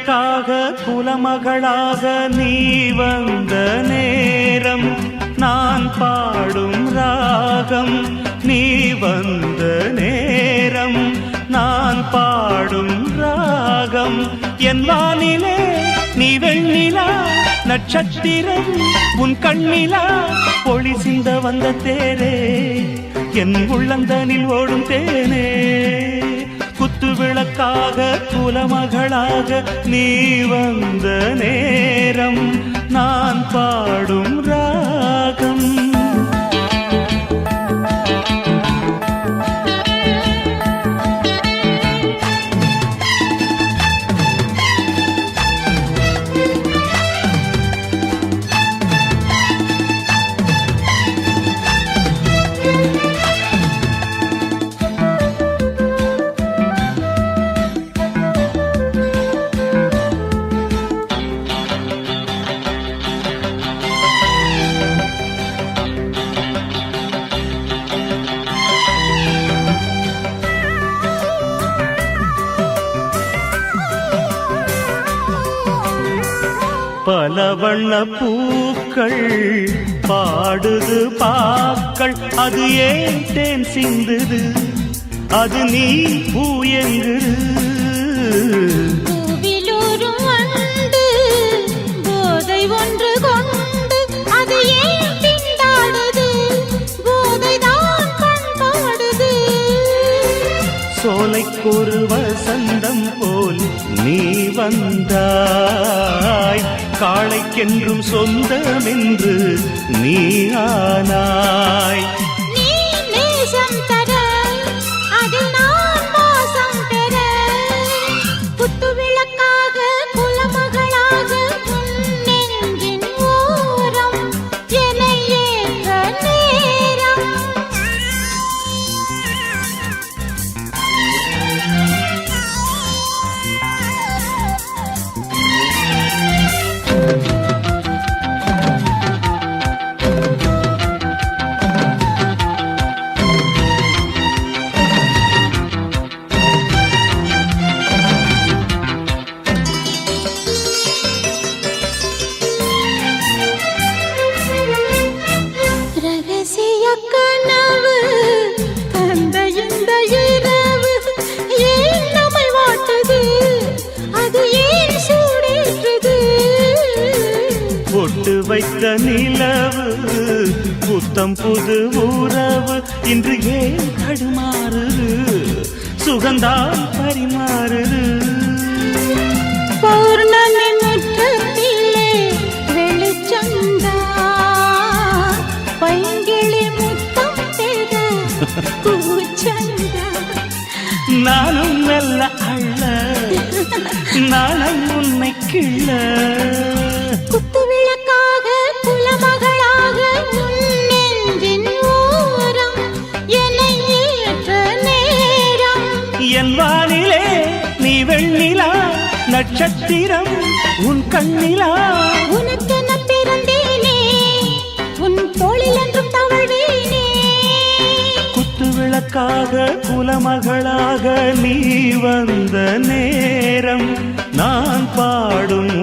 விளக்காக குலமகளாக நீ வந்த நேரம் நான் பாடும் ராகம் நீ வந்த நேரம் நான் பாடும் ராகம் என் வானிலே நீ வெண்ணிலா நட்சத்திரம் உன் கண்ணிலா ஒளி சிந்த வந்த தேரே என் உள்ளந்தனில் ஓடும் தேனே குத்து விளக்காக குலமகளாக நீ வந்த நேரம் நான் பாடும் ராகம் பல வண்ண பூக்கள் பாடுது பாக்கள் அது ஏன் தேன் சிந்துது அது நீ பூயங்குது பூவிலூரும் வண்டு போதை ஒன்று கொண்டு அது ஏன் திண்டாடுது போதைதான் பண்பாடுது சோலைக்கொரு வசந்தம் போல் நீ வந்தாய் காளைக்கென்றும் சொந்தமென்று நீ ஆனாய் நீ நேசம் தர அதில் நான் மோசம் பெற குத்து விளக்காக குலமகளாக உன் நெஞ்சின் ஓரம் என்னை ஏற்ற நேரம் ரகசிய கனவு அந்த இந்த இரவு ஏன் நம்மை வாட்டுது அது ஏன் சூடேற்றுது பொட்டு வைத்த நிலவு புத்தம் புது உறவு இன்று ஏன் தடுமாறுது சுகந்தான் பரிமாறுது பௌர்ணமி முற்றத்திலே வெளிச்சந்தா பைங்கிளி முத்தம் பெற பூச்சந்தா நானும் மெல்ல அள்ள நானும் உன்னை கிள்ள குத்து விளக்காக குலமகளாக உன் நெஞ்சின் ஓரம் என்னை ஏற்ற நேரம் என் வானிலே நீ வெண்ணிலா நட்சத்திரம் உன் கண்ணிலா உனக்கென பிறந்தேனே உன் தோளில் என்றும் தவழ்வேனே குத்து விளக்காக குலமகளாக நீ வந்த நேரம் நான் பாடும்